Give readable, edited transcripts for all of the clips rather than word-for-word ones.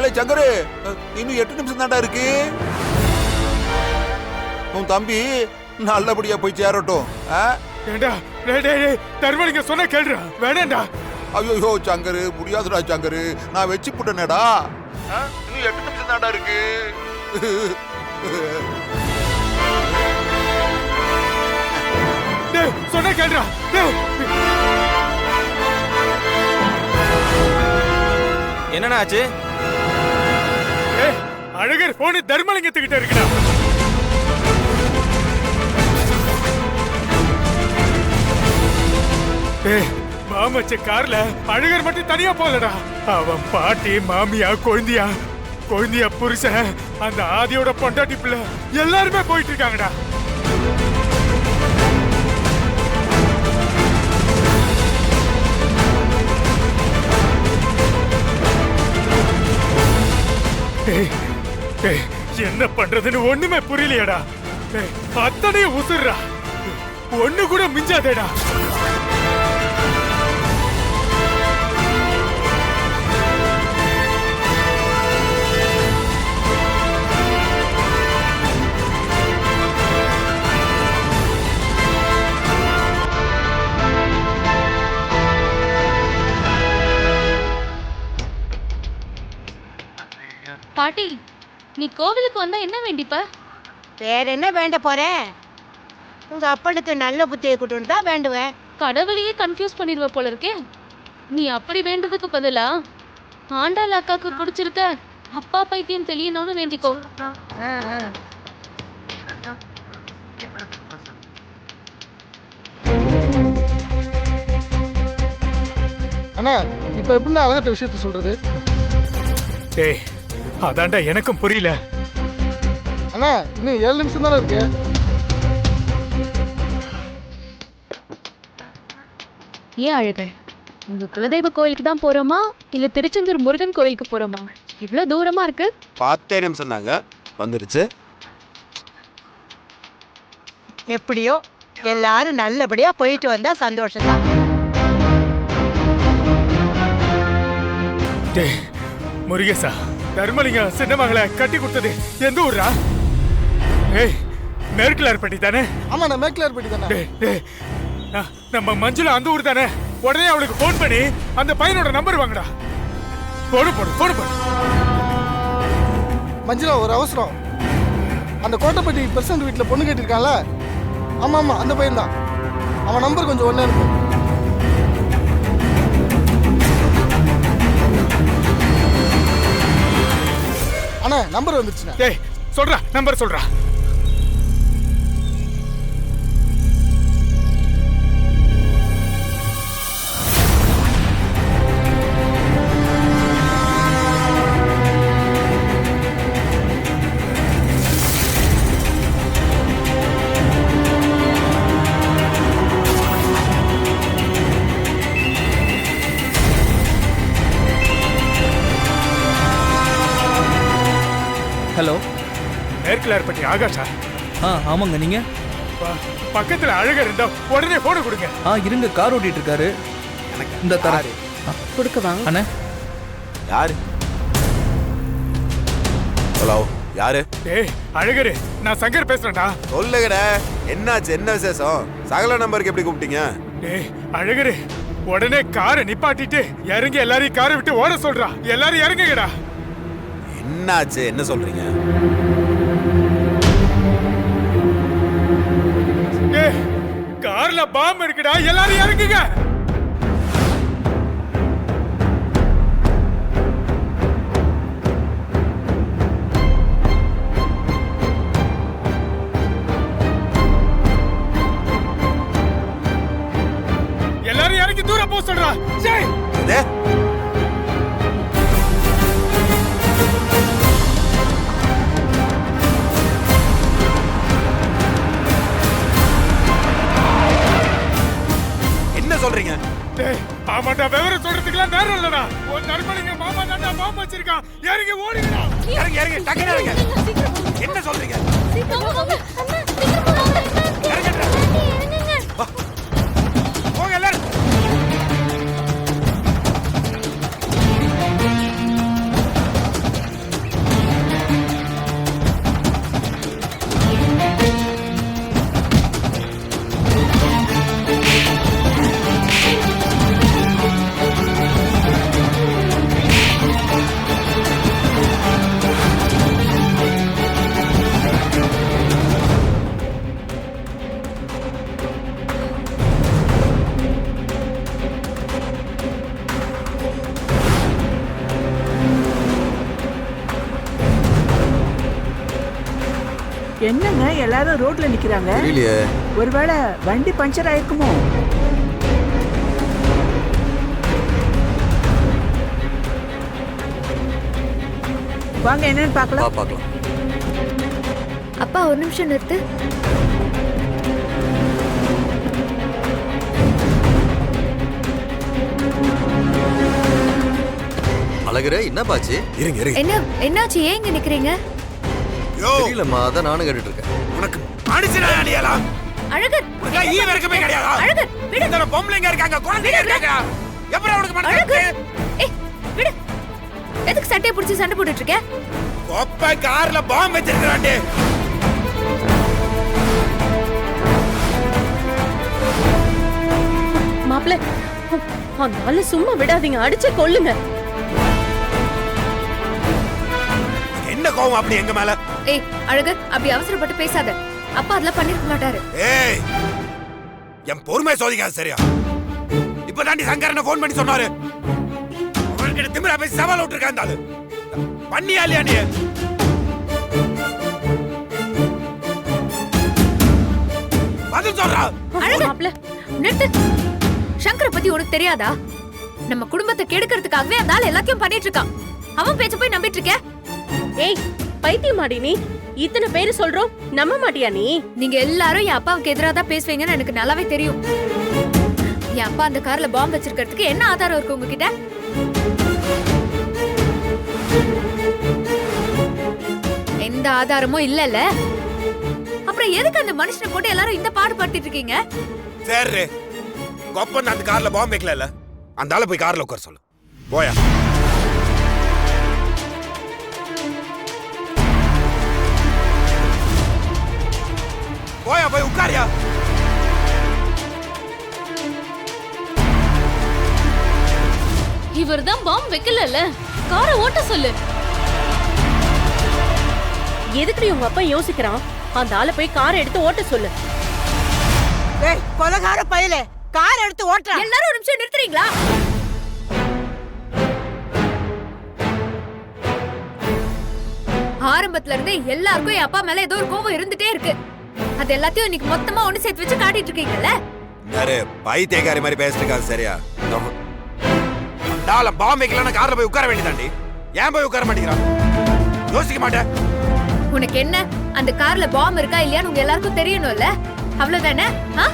ஏழை சங்கரு, இன்னும் 8 நிமிஷம் தாண்டா இருக்கு. உன் தம்பி நல்லபடியா போய் சேரட்டும். தர்மலிங்க சொன்ன கேள்றா, வேணாண்டா. ஐயோ சங்கரு, முடியாதுடா சங்கரு, நான் வச்சு புட்டனேடா. இன்னும் 8 நிமிஷம் தாண்டா இருக்கு. சொன்ன கேள்றா. என்னடா ஆச்சு? அழகர் போன தர்மலிங்கத்துக்கிட்ட இருக்குடா. மாமச்ச கார்ல அழகர் மட்டும் தனியா போலடா. அவன் பாட்டி, மாமியா, கொழுந்தியா புருஷன், அந்த ஆதியோட பொண்டாட்டி பிள்ளை எல்லாருமே போயிட்டு இருக்காங்கடா. என்ன பண்றதுன்னு ஒண்ணுமே புரியலையடா. அத்தனையும் உசுர்றா, ஒண்ணு கூட மிஞ்சாதேடா. பாட்டி, நீ கோவிலுக்கு வந்தா என்ன வேண்டிப்ப? வேற என்ன வேண்ட போறேன்? உங்க அப்பனுக்கு நல்ல புத்தியை கொடுன்னு தான் வேண்டுவேன். கடவுளையே கன்ஃபியூஸ் பண்ணிடுவ போல இருக்கே. நீ அப்படி வேண்டதுக்கு பதிலா ஆண்டாள் அக்காக்கு பிடிச்சிருக்க அப்பா பைத்தியம் தெரியணும்னு வேண்டிக்கோ. அண்ணா, இப்ப எப்படி அழகட்ட விஷயத்த சொல்றது? டேய், அதான்டா எனக்கும் புரியல. அண்ணா, இன்னும் 7 நிமிஷம் தானே இருக்கு. ஏன் அழகர், உங்க குலதெய்வ கோயிலுக்கு தான் போறோமா இல்ல திருச்செந்தூர் முருகன் கோயிலுக்கு போறோமா? இவ்வளவு தூரமா இருக்கு. 10 நிமிஷம் தாங்க வந்துருச்சு. எப்படியோ எல்லாரும் நல்லபடியா போயிட்டு வந்தா சந்தோஷம் தான். முருகேசா, தர்மலிங்க சின்ன மகளை கட்டி கொடுத்தது எந்த ஊரா? மேற்கிலார்பட்டி தானே? ஆமா, நான் மேற்கிலார்பட்டி தானே. நம்ம மஞ்சுளா அந்த ஊர் தானே? உடனே அவளுக்கு போன் பண்ணி அந்த பையனோட நம்பர் வாங்கடா. போடு. மஞ்சுளா, ஒரு அவசரம். அந்த கோட்டைப்பட்டி பெர்சன்ட் வீட்டில் பொண்ணு கேட்டிருக்கான்ல? ஆமா, அந்த பையன் தான். அவன் நம்பர் கொஞ்சம் ஒண்ணே இருக்கு. அண்ணா, நம்பர் வந்துருச்சுண்ணா. டேய், சொல்றா, நம்பர் சொல்றா. ஹலோ, மேற்கிலார்பட்டி ஆகாஷா? ஆமாங்க. நீங்க பக்கத்துல அழகர் இருந்தா உடனே போன கொடுங்க. இருங்க, கார் ஓட்டிட்டு இருக்காரு. இந்த தராரு கொடுக்கவா? அண்ணா, யாரு? ஹலோ, யாரு? டேய் அழகரு, நான் சங்கர் பேசுறேன்டா. சொல்லுங்கடா, என்னாச்சு? என்ன விசேஷம்? சகல நம்பருக்கு எப்படி கூப்பிட்டீங்க? டேய் அழகரு, உடனே காரை நிப்பாட்டிட்டு இறங்கி எல்லாரையும் காரை விட்டு ஓட சொல்றா. எல்லாரும் இறங்குங்கடா. என்னாச்சு? என்ன சொல்றீங்க? கார்ல பாம்பு இருக்குடா, எல்லாரும் இறங்குங்க. எல்லாரும் இறங்கி தூர போ சொல்றா. சரி. சொல்றீங்க? ஆமாடா, விவரம் சொல்றதுக்குலாம் நேரம் இல்லடா. உன் தர்மலிங்க மாமா தான்டா பாம்பு வச்சிருக்கான். இறங்கி ஓடுங்கடா. இறங்கி டக்குனு இறங்க. என்ன சொல்றீங்க? போங்க எல்லாரும். என்னங்க எல்லாரும் ரோட்ல நிக்கிறாங்க? தெரியலையே. ஒருவேளை வண்டி பஞ்சர் ஆயிருக்குமோ? வாங்க என்னன்னு பார்க்கலாம். பார்க்கலாம். அப்பா ஒரு நிமிஷம் நிறுத்து. அழகுற என்ன பாச்சு? இருங்க இருங்க. என்னாச்சு? ஏன் இங்க நிக்கிறீங்க? தெரியலம்மா, அதான் நானும் கேட்டுட்டு இருக்கேன். உனக்கு மனுஷனா அடியலாம்? அழகர் உனக்கு ஈ வரைக்குமே கிடையாதா? அழகர் விடு. இந்த பொம்பளைங்க இருக்காங்க, குழந்தைங்க இருக்காங்க. எப்பறம் உனக்கு மனசு? அழகர் ஏய் விடு. எதுக்கு சட்டையை பிடிச்சி சண்டை போட்டுட்டு இருக்க? கொப்பை கார்ல பாம்பு வச்சிருக்கான்டே. மாப்பிள்ள அந்த ஆளு சும்மா விடாதீங்க, அடிச்சு கொல்லுங்க. என்ன கோவம் அப்படி எங்க மேல? ஏய் அழகர், அப்படி அவசரப்பட்டு பேசாத. அப்பா அதெல்லாம் பண்ணிருக்க மாட்டாரு. ஏய், என் பொறுமை சோதிக்காது சரியா? இப்பதாண்டி சங்கரனை போன் பண்ணி சொன்னாரு. அவன்கிட்ட திமிரா பேசி சவால் விட்டுருக்கா இந்த ஆளு. பண்ணியா இல்லையா நீ? பதில் சொல்றா. அழகர் மாப்ள நிறுத்து. சங்கரை பத்தி உனக்கு தெரியாதா? நம்ம குடும்பத்தை கெடுக்கிறதுக்காகவே அந்த ஆள் எல்லாத்தையும் பண்ணிட்டு இருக்கான். அவன் பேச்ச போய் நம்பிட்டு இருக்க? ஏய் பைத்தியமாடி நீ, இத்தனை பேரு சொல்றோம் நம்ப மாட்டியா நீ? நீங்க எல்லாரும் என் அப்பாவுக்கு எதிராக தான் பேசுவீங்கன்னு எனக்கு நல்லாவே தெரியும். என் அப்பா அந்த கார்ல பாம்பு வச்சிருக்கிறதுக்கு என்ன ஆதாரம் இருக்கு உங்ககிட்ட? எந்த ஆதாரமும் இல்லல்ல. அப்புறம் எதுக்கு அந்த மனுஷனை போட்டு எல்லாரும் இந்த பாடுபடுத்திட்டு இருக்கீங்க? சரி, கொப்பன் அந்த கார்ல பாம்பு வைக்கல. அந்த ஆளை போய் கார்ல உட்கார சொல்லு. போயா. போயா போய் உட்காரியா. இவர்தான் பாம்பு வைக்கலல்ல, காரை ஓட்ட சொல்லு. எதுக்கு உங்க அப்பா யோசிக்கிறான்? அந்த ஆளை போய் காரை எடுத்து ஓட்ட சொல்லு. ஏய் கொலகார பயலே, கார் எடுத்து ஓட்டுற. எல்லாரும் ஒரு நிமிஷம் நிறுத்துறீங்களா? ஆரம்பத்துல இருந்தே எல்லாருக்கும் என் அப்பா மேல ஏதோ ஒரு கோபம் இருந்துட்டே இருக்கு. அது எல்லாத்தையும் இன்னைக்கு மொத்தமா ஒண்ணு சேர்த்து வச்சு காட்டிட்டு இருக்கீங்கல்ல? யாரு பைத்தியக்காரி மாதிரி பேசிட்டு இருக்காது சரியா? டால பாம்பு வைக்கலன்னா கார்ல போய் உட்கார வேண்டியதாண்டி. ஏன் போய் உட்கார மாட்டேங்கிறான்? யோசிக்க மாட்டேன். உனக்கு என்ன, அந்த கார்ல பாம்பு இருக்கா இல்லையான்னு உங்க எல்லாருக்கும் தெரியணும்ல? அவ்வளவுதானே? வா.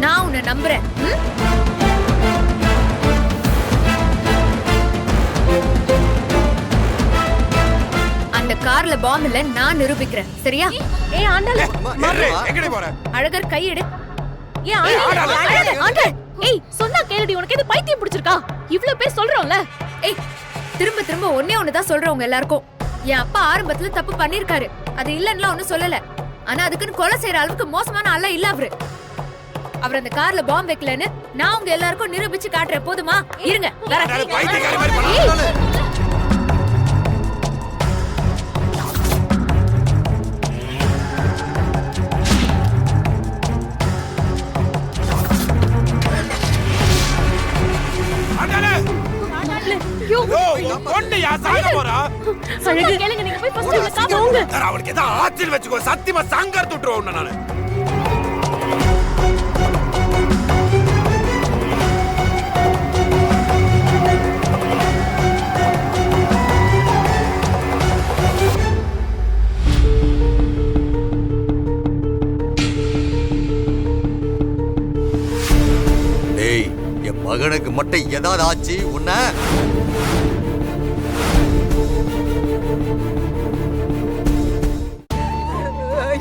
நான் உன்னை நம்புறேன். அந்த கார்ல பாம்பு இல்ல, நான் நிரூபிக்கிறேன். சரியா? ஏய் ஆண்டாளு, எங்கடி போற? அழகர் கையெடு. ஏன் ஆண்டாளு? ஏய் சொன்னா கேளுடி, உனக்கு எது பைத்தியம் பிடிச்சிருக்கா? இவ்ளோ பேர் சொல்றோம்ல. ஏய் திரும்ப திரும்ப ஒன்னே ஒண்ணுதான் சொல்றவங்க எல்லாருக்கும். என் அப்பா ஆரம்பத்துல தப்பு பண்ணிருக்காரு, அது இல்லன்னுலாம் ஒண்ணும் சொல்லல. ஆனா அதுக்குன்னு கொலை செய்யற அளவுக்கு மோசமான ஆளா இல்ல அவரு. அவர் அந்த கார்ல பாம்பு வைக்கலன்னு நான் உங்க எல்லாருக்கும் நிரூபிச்சு காட்டுறேன். போதுமா? இருங்க. பைத்தியக்காரி மாதிரி பண்ணாத. கேளுங்க, நீங்க போய் ஃபர்ஸ்ட் உள்ள கார் வாங்க. அவளுக்கு ஏதோ ஆச்சல் வச்சுக்கோ. சத்தியமா சங்கர் துட்டுறோம் நானு. டேய், என் மகனுக்கு மட்டும் ஏதாவது ஆச்சு உன்ன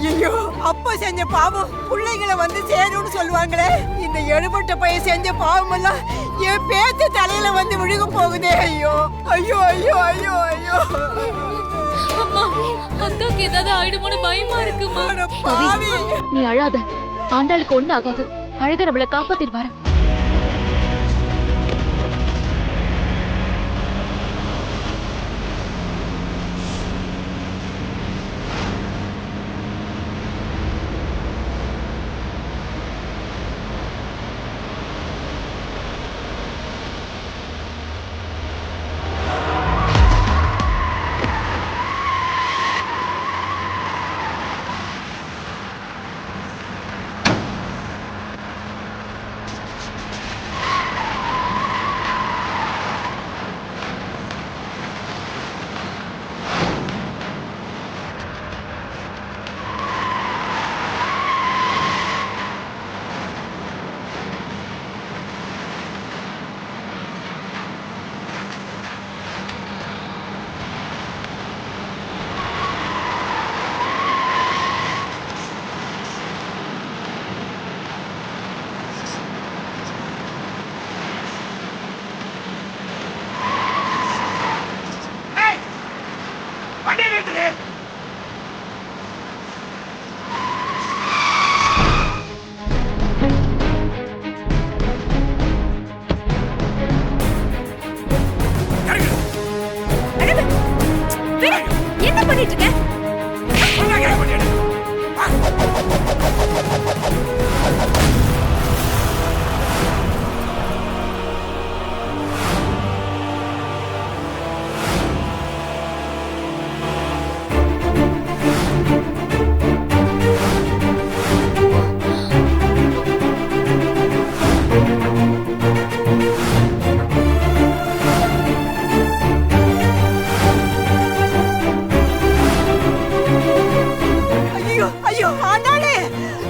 ஐயோ, அப்பா செஞ்ச பாவம் பிள்ளைங்களை வந்து சேரும்னு சொல்லுவாங்களே. இந்த எடுபட்ட பையன் செஞ்ச பாவம் எல்லாம் என் பேத்து தலையில வந்து விழுக போகுதே. ஐயோ ஐயோ ஐயோ ஐயோ ஐயோ. அம்மா, அக்காக்கு ஏதாவது ஆயிடுமோன்னு பயமா இருக்குமா? பாவி. நீ அழாத, ஆண்டாளுக்கு ஒண்ணு ஆகாது. அழகர் அவளை காப்பாத்திடுவாரு.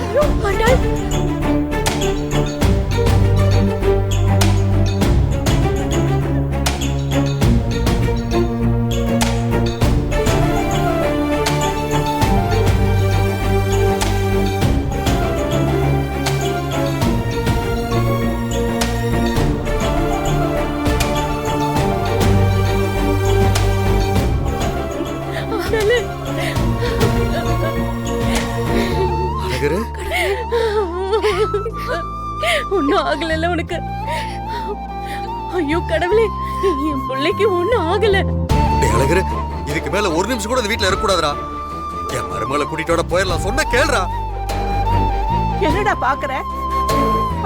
ஐயோ ஆண்டாள். அழகரு ஒன்னும் ஆகல உனக்கு. ஐயோ கடவுளே, என் பிள்ளைக்கு ஒன்னும் ஆகல. டேய் அழகரு, இதுக்கு மேல ஒரு நிமிஷம் கூட இந்த வீட்ல இருக்க கூடாதுடா. என் மருமகளை கூட்டிட்டோட போயிடலாம். சொன்னா கேளுடா. என்னடா பாக்குற?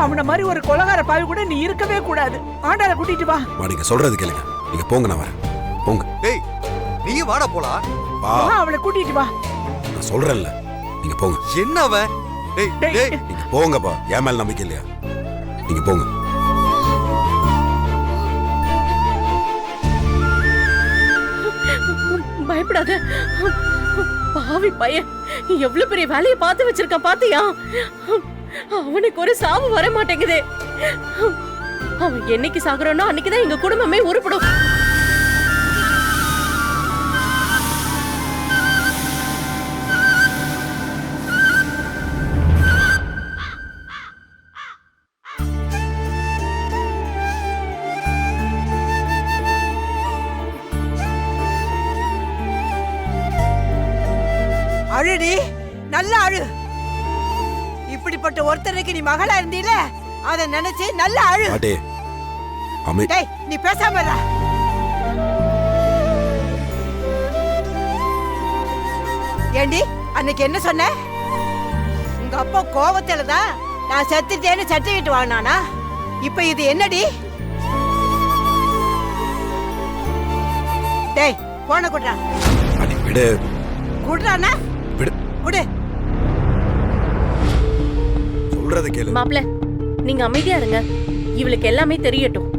அவன மாதிரி ஒரு கொலகார பாவி கூட நீ இருக்கவே கூடாது. ஆண்டாள கூட்டிட்டு வா. நீங்க சொல்றது கேளுங்க. நீங்க போங்க, நான் வரேன். போங்க. டேய் நீ வாடா போலாம். வா. அவளை கூட்டிட்டு வா. நான் சொல்றேன்ல, நீங்க போங்க. என்ன அவன்? டேய் டேய் நீங்க போங்கப்பா. என் மேல நம்பிக்கை இல்லையா? நீங்க போங்க. பயப்படாத. பாவி பையன் எவ்வளவு பெரிய வேலையை பார்த்து வச்சிருக்கான் பாத்தியா? அவனுக்கு ஒரு சாவு வர மாட்டேங்குதே. அவன் என்னைக்கு சாகுறானோ அன்னைக்குதான் எங்க குடும்பமே உருப்படும். அழுடி, நல்லா அழு. இப்படிப்பட்ட ஒருத்தருக்கு நீ மகளா இருந்தீல, அத நினைச்சு நல்லா அழு. டேய் நீ பேசாம இருடா. ஏண்டி அன்னைக்கு என்ன சொன்ன? உங்க அப்பா கோவத்துலதான் நான் செத்துட்டேன்னு சர்டிபிகேட் வாங்கினானா? இப்ப இது என்னடி? டேய் போன குடுறா. விடு. குடுறானா? விடு. குடு. சொல்றத கேளு. மாப்ள, நீங்க அமைதியா இருங்க. இவளுக்கு எல்லாமே தெரியட்டும்.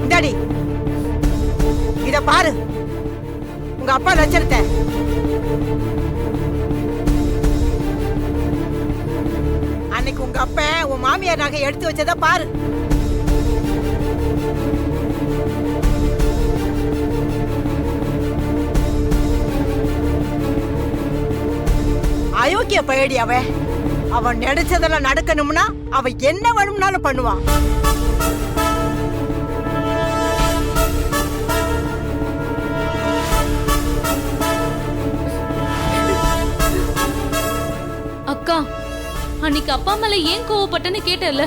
இந்தாடி இத பாரு, உங்க அப்பா லட்சணத்தை. அன்னைக்கு உங்க அப்பா உன் மாமியார் நகை எடுத்து வச்சத பாரு. அயோக்கிய பயடி அவன். அவன் நினைச்சதெல்லாம் நடக்கணும்னா அவன் என்ன வேணும்னாலும் பண்ணுவான். அக்கா, அன்னைக்கு அப்பா மேல ஏன் கோவப்பட்டன்னு கேட்டல.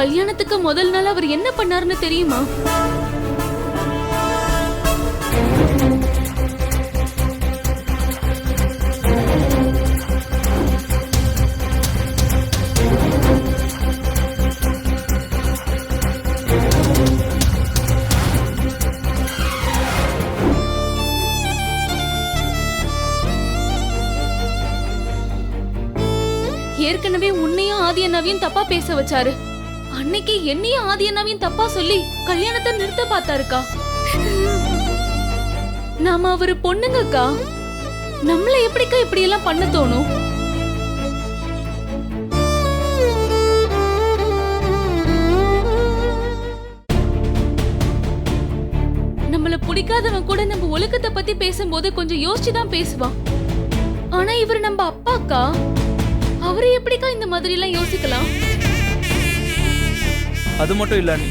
கல்யாணத்துக்கு முதல் நாள் அவர் என்ன பண்ணாருன்னு தெரியுமா? ஏற்கனவே உன்னையும் ஆதி அண்ணாவையும் தப்பா பேச வச்சாரு. அன்னைக்கு என்னையும் ஆதி அண்ணாவையும் தப்பா சொல்லி கல்யாணத்தை நிறுத்த பார்த்தாருக்கா. நாம அவரு பொண்ணுங்கக்கா. நம்மள எப்படிக்கா இப்படி எல்லாம் பண்ண தோணும்? நம்மள பிடிக்காதவன் கூட நம்ம ஒழுக்கத்தை பத்தி பேசும்போது கொஞ்சம் யோசிச்சுதான் பேசுவான். ஆனா இவர் நம்ம அப்பாக்கா. அவரு எப்படிக்கா இந்த மாதிரி எல்லாம் யோசிக்கலாம்? அது மட்டும் இல்ல நீ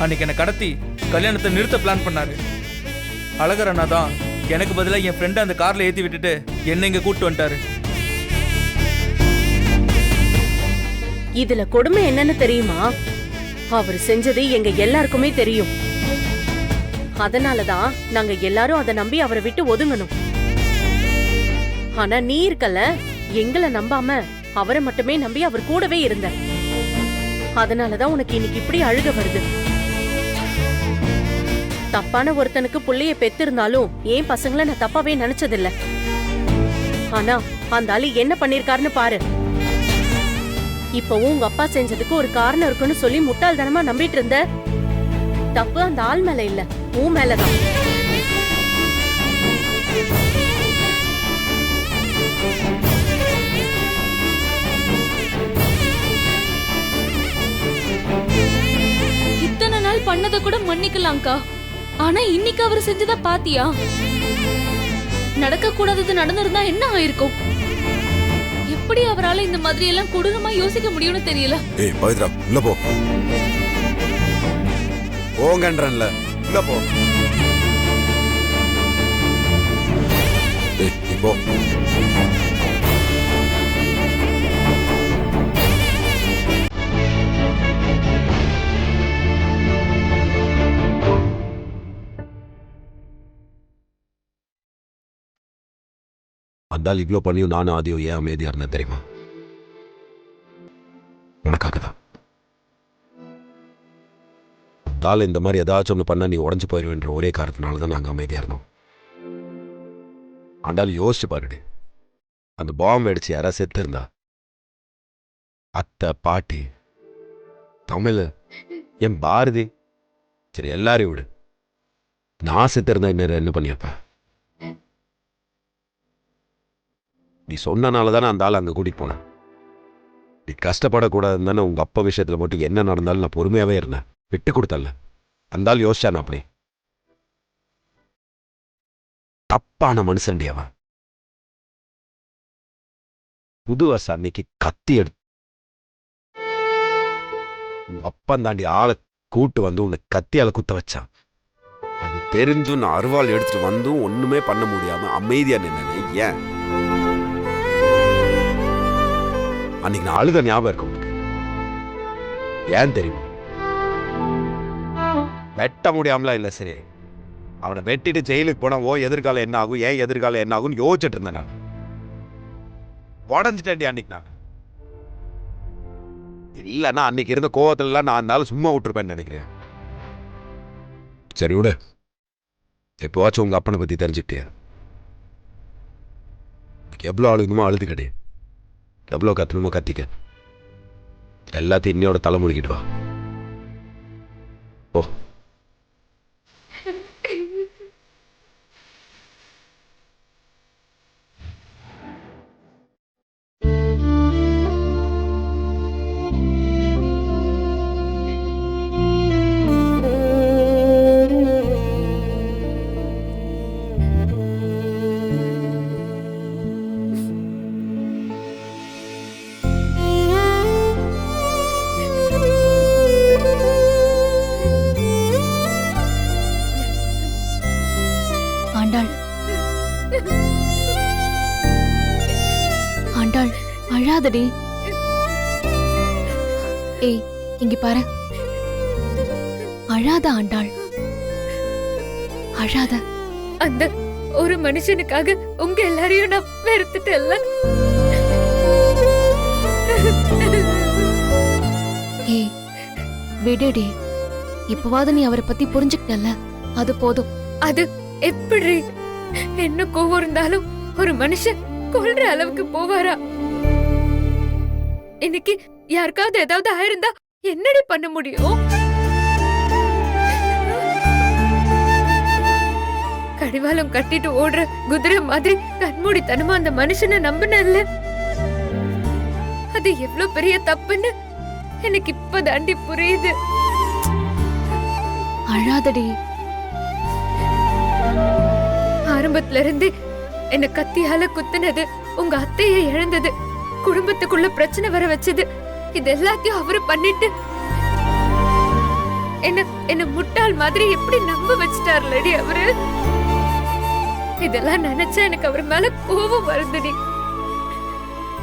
அன்னைக்கு என்ன கடத்தி கல்யாணத்தை நிறுத்த பிளான் பண்ணாரு. அழகர் அண்ணா தான் எனக்கு பதிலா என் ஃப்ரெண்டை அந்த கார்ல ஏத்தி விட்டுட்டு என்ன இங்க கூட்டு வந்துட்டாரு. இதுல கொடுமை என்னன்னு தெரியுமா? அவர் செஞ்சது எங்க எல்லாருக்குமே தெரியும். அதனாலதான் நாங்க எல்லாரும் அதை நம்பி அவரை விட்டு ஒதுங்கணும். ஆனா நீ இருக்கல, எங்களை நம்பாம அவரை மட்டுமே நம்பி அவர் கூடவே இருந்த. அதனாலதான் உனக்கு இன்னைக்கு இப்படி அழுக வருது. தப்பான ஒருத்தனுக்கு புள்ளைய பெத்திருந்தாலும் ஏன் பசங்களை நான் தப்பாவே நினைச்சதில்ல. ஆனா அந்த ஆளு என்ன பண்ணிருக்காருன்னு பாரு. இப்பவும் உங்க அப்பா செஞ்சதுக்கு ஒரு காரணம் இருக்குன்னு சொல்லி முட்டாள்தனமா நம்பிட்டு இருந்த. தப்பு அந்த ஆள் மேல இல்ல, உன் மேலதான். பண்ணதை கூட மன்னிக்கலாம்க்கா. ஆனா இன்னைக்கு அவர் செஞ்சத பாத்தியா? நடக்க கூடாதது நடந்திருந்தா என்ன ஆயிருக்கும்? எப்படி அவரால இந்த மாதிரி எல்லாம் கொடூரமா யோசிக்க முடியும்னு தெரியல. ஏய் பவித்ரா உள்ள போ. போங்கன்றன்ல உள்ள போ. ஏய் நீ போ. அந்தால் இவ்வளோ பண்ணியும் நானும் ஆதியும் ஏன் அமைதியா இருந்தேன் தெரியுமா? உனக்காக தான். தால் இந்த மாதிரி ஏதாச்சும் ஒன்று பண்ணா நீ உடஞ்சு போயிடுவேன்ற ஒரே காரணத்தினால தான் நாங்கள் அமைதியா இருந்தோம். ஆண்டாலும் யோசிச்சு பாருடி, அந்த பாம்பு அடிச்சு யாராவது செத்து இருந்தா, அத்தை பாட்டி தமிழ் என் பாரதி சரி எல்லாரையும் விடு, நான் செத்து இருந்தா என்ன பண்ணியப்ப? நீ சொன்னனால தானே அந்த ஆள் அங்கே கூட்டிட்டு போனேன். நீ கஷ்டப்படக்கூடாதுன்னு தானே உங்க அப்பா விஷயத்துல மட்டும் என்ன நடந்தாலும் நான் பொறுமையாவே இருந்தேன், விட்டு கொடுத்தல. அந்த ஆள் யோசிச்சான் அப்படி. தப்பான மனுஷன்டி அவன். புது வருஷம் அன்னைக்கு கத்தி எடுத்து உங்க அப்பா தாண்டி ஆளை கூட்டு வந்து உன்னை கத்தியால குத்த வச்சான். அது தெரிஞ்சும் நான் அருவாள் எடுத்துட்டு வந்தும் ஒண்ணுமே பண்ண முடியாம அமைதியா நின்னேன். ஏன் அன்னைக்கு நான் அழுத ஞாபகம் இருக்கு உனக்கு? ஏன் தெரியுமா? வெட்ட முடியாமலாம் இல்லை, சரி அவனை வெட்டிட்டு ஜெயிலுக்கு போனா ஓ எதிர்காலம் என்ன ஆகும், ஏன் எதிர்காலம் என்ன ஆகும்னு யோசிச்சுட்டு இருந்தேன். நான் உடஞ்சிட்டேன்டி அன்னைக்கு. நான் இல்லைன்னா அன்னைக்கு இருந்த கோவத்துலலாம் நான் இருந்தாலும் சும்மா விட்டுருப்பேன்னு நினைக்கிறேன். சரி விடு, எப்போவாச்சும் உங்க அப்பனை பத்தி தெரிஞ்சுக்கிட்டே எவ்வளோ அழுகுமோ அழுது கிடையாது, எவ்வளோ கத்தணுமோ கத்திக்க, எல்லாத்தையும் இன்னையோட தலை முடிக்கிட்டு வா. ஓ ஆண்டாள் அழாதடி. ஏய் இங்க பாரு, அழாத ஆண்டாள், அழாத. அந்த ஒரு மனுஷனுக்காக உங்க எல்லாரையும் நான் வெறுத்துட்டேன்ல. ஏய் விடுடி, இப்பவாவது நீ அவரை பத்தி புரிஞ்சுக்கிட்டல, அது போதும். அது எப்படி? என்ன கோவம் இருந்தாலும் ஒரு மனுஷன் கொல்ற அளவுக்கு போவாரா? இன்னைக்கு யாருக்காவது ஏதாவது ஆயிருந்தா என்னடி பண்ண முடியும்? கடிவாளம் கட்டிட்டு ஓடுற குதிரை மாதிரி கண்மூடித்தனமா அந்த மனுஷனை நம்பினல்ல, அது எவ்வளவு பெரிய தப்புன்னு எனக்கு இப்பதாண்டி புரியுது. அழாதடி. ஆரம்பத்துல இருந்து என்ன கத்தியால குத்துனது, உங்க அத்தையை இழந்தது, குடும்பத்துக்குள்ள பிரச்சனை வர வச்சது, இது எல்லாத்தையும் அவரு பண்ணிட்டு என்ன முட்டாள் மாதிரி எப்படி நம்ப வச்சிட்டாருலடி அவரு. இதெல்லாம் நினைச்சா எனக்கு அவர் மேல கோபம் வருதுடி.